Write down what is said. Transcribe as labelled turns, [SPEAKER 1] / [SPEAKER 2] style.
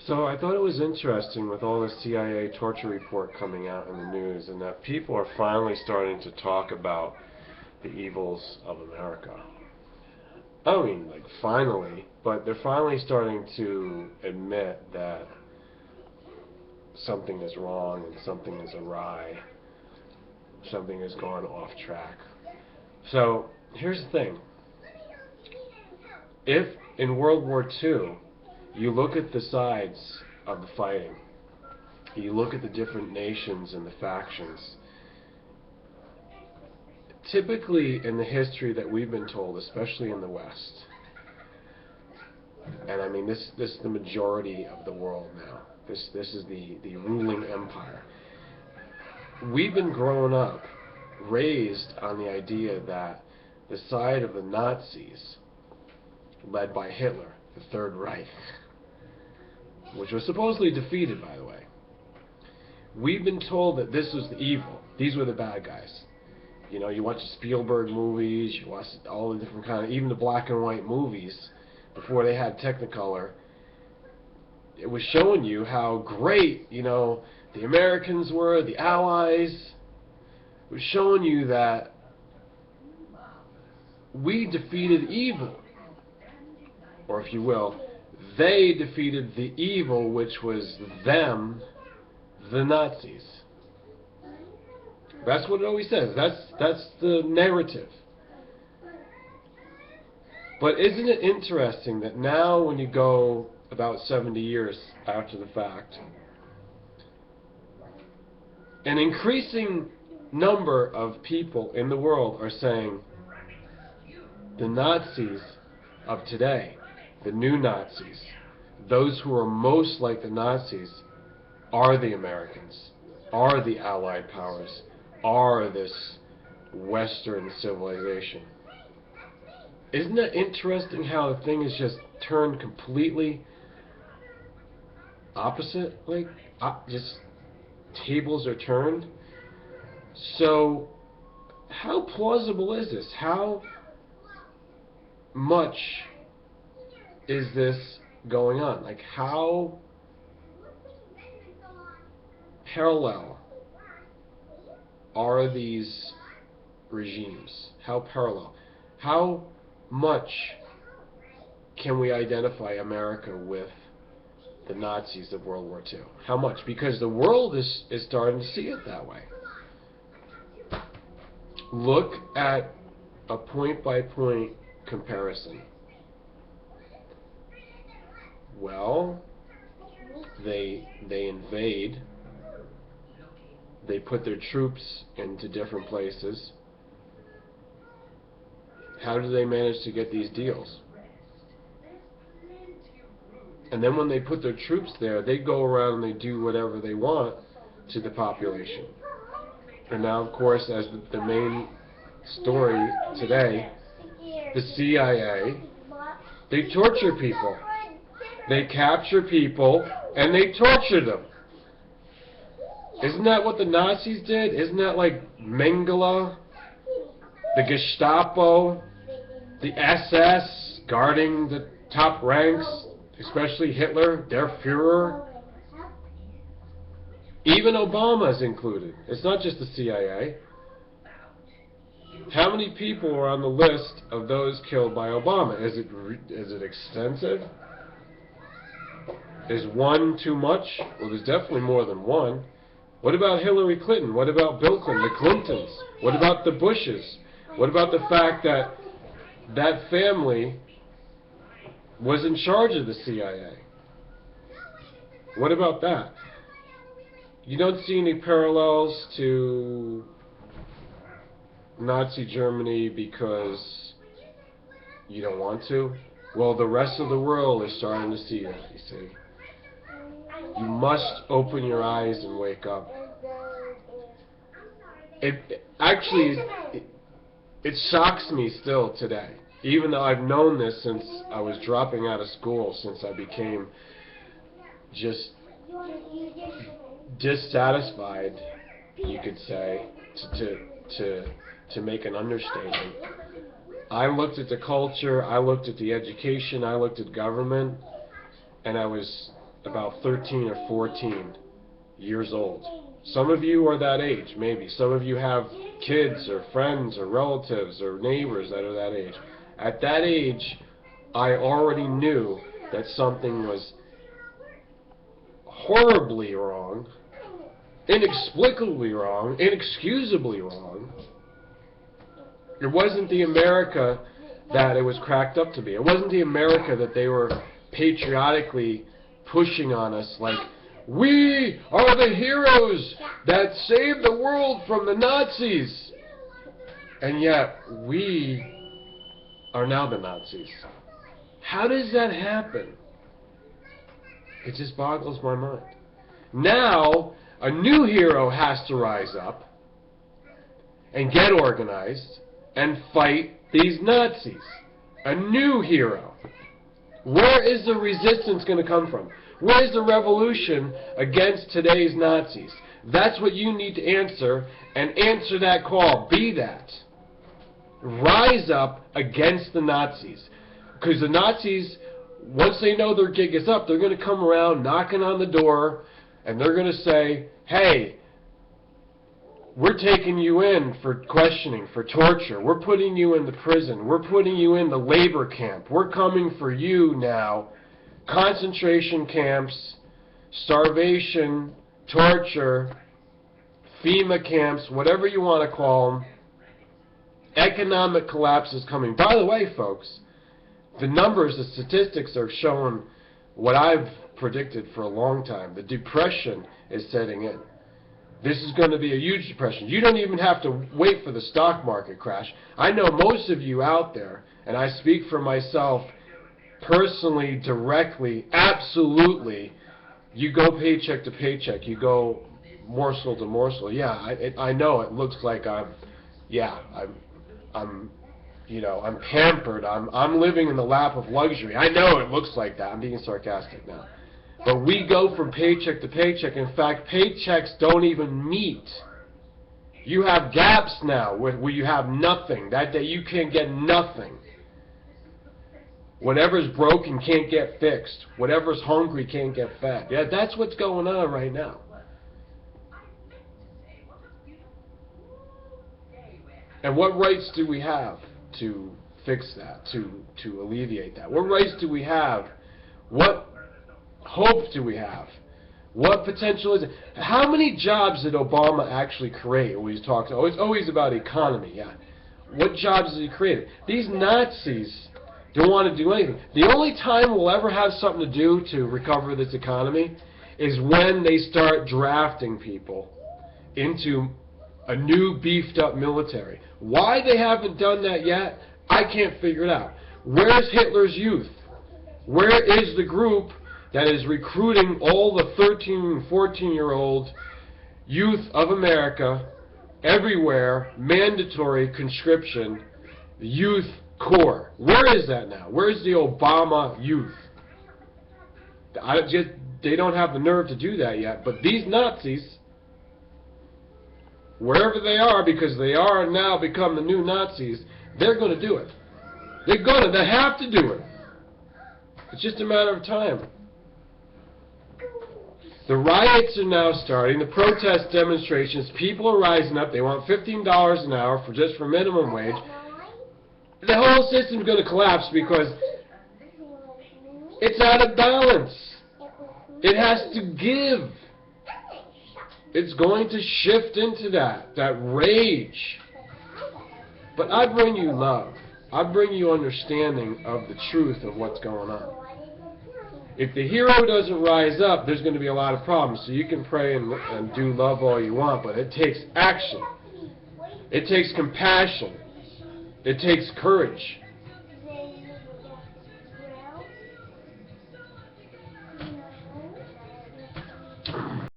[SPEAKER 1] So I thought it was interesting with all the CIA torture report coming out in the news, and that people are finally starting to talk about the evils of America. I mean, like, finally, but they're finally starting to admit that something is wrong and something is awry, something has gone off track. So here's the thing. If in World War II you look at the sides of the fighting, you look at the different nations and the factions, typically in the history that we've been told, especially in the West, and I mean this is the majority of the world now, this is the ruling empire, we've been growing up, raised on the idea that the side of the Nazis, led by Hitler, the Third Reich, which was supposedly defeated, by the way, we've been told that this was the evil, these were the bad guys. You know, you watch the Spielberg movies, you watch all the different kind of, even the black and white movies, before they had Technicolor, it was showing you how great, you know, the Americans were, the Allies. It was showing you that we defeated evil, or if you will, they defeated the evil, which was them, the Nazis. That's what it always says. That's the narrative. But isn't it interesting that now when you go about 70 years after the fact, an increasing number of people in the world are saying the Nazis of today, the new Nazis, those who are most like the Nazis, are the Americans, are the Allied powers, are this Western civilization. Isn't that interesting how the thing is just turned completely opposite? Like, just tables are turned. So, how plausible is this? How much is this going on? Like, how parallel are these regimes? How parallel? How much can we identify America with the Nazis of World War II? How much? Because the world is starting to see it that way. Look at a point-by-point comparison. Well, they invade. They put their troops into different places. How do they manage to get these deals? And then when they put their troops there, they go around and they do whatever they want to the population. And now, of course, as the main story today, the CIA, they torture people. They capture people and they torture them. Isn't that what the Nazis did? Isn't that like Mengele, the Gestapo, the SS guarding the top ranks, especially Hitler, der Führer? Even Obama is included. It's not just the CIA. How many people are on the list of those killed by Obama? Is it extensive? Is one too much? Well, there's definitely more than one. What about Hillary Clinton? What about Bill Clinton? The Clintons? What about the Bushes? What about the fact that that family was in charge of the CIA? What about that? You don't see any parallels to Nazi Germany because you don't want to? Well, the rest of the world is starting to see that, you see. You must open your eyes and wake up. It shocks me still today, even though I've known this since I was dropping out of school, since I became just dissatisfied, you could say, to make an understatement. I looked at the culture, I looked at the education, I looked at government, and I was about 13 or 14 years old. Some of you are that age, maybe. Some of you have kids or friends or relatives or neighbors that are that age. At that age, I already knew that something was horribly wrong, inexplicably wrong, inexcusably wrong. It wasn't the America that it was cracked up to be. It wasn't the America that they were patriotically pushing on us like, we are the heroes that saved the world from the Nazis. And yet, we are now the Nazis. How does that happen? It just boggles my mind. Now, a new hero has to rise up and get organized and fight these Nazis. A new hero. Where is the resistance going to come from? Where is the revolution against today's Nazis? That's what you need to answer, and answer that call. Be that. Rise up against the Nazis. Because the Nazis, once they know their gig is up, they're going to come around knocking on the door, and they're going to say, hey, we're taking you in for questioning, for torture. We're putting you in the prison. We're putting you in the labor camp. We're coming for you now. Concentration camps, starvation, torture, FEMA camps, whatever you want to call them. Economic collapse is coming. By the way, folks, the numbers, the statistics are showing what I've predicted for a long time. The depression is setting in. This is going to be a huge depression. You don't even have to wait for the stock market crash. I know most of you out there, and I speak for myself personally, directly, absolutely, you go paycheck to paycheck. You go morsel to morsel. Yeah, I know it looks like I'm pampered. I'm living in the lap of luxury. I know it looks like that. I'm being sarcastic now. But we go from paycheck to paycheck. In fact, paychecks don't even meet. You have gaps now where you have nothing. That day you can't get nothing. Whatever's broken can't get fixed. Whatever's hungry can't get fed. Yeah, that's what's going on right now. And what rights do we have to fix that, to alleviate that? What rights do we have? What hope do we have? What potential is it? How many jobs did Obama actually create? Always talks. It's always about economy. Yeah. What jobs did he create? These Nazis don't want to do anything. The only time we'll ever have something to do to recover this economy is when they start drafting people into a new beefed up military. Why they haven't done that yet, I can't figure it out. Where's Hitler's youth? Where is the group that is recruiting all the 13 and 14-year-old youth of America everywhere, mandatory conscription, youth corps? Where is that now? Where's the Obama youth? They don't have the nerve to do that yet, but these Nazis, wherever they are, because they are now become the new Nazis, they're going to do it. They have to do it. It's just a matter of time. The riots are now starting, the protest demonstrations, people are rising up, they want $15 an hour for minimum wage. The whole system's going to collapse because it's out of balance. It has to give. It's going to shift into that rage. But I bring you love. I bring you understanding of the truth of what's going on. If the hero doesn't rise up, there's going to be a lot of problems. So you can pray and do love all you want, but it takes action. It takes compassion. It takes courage.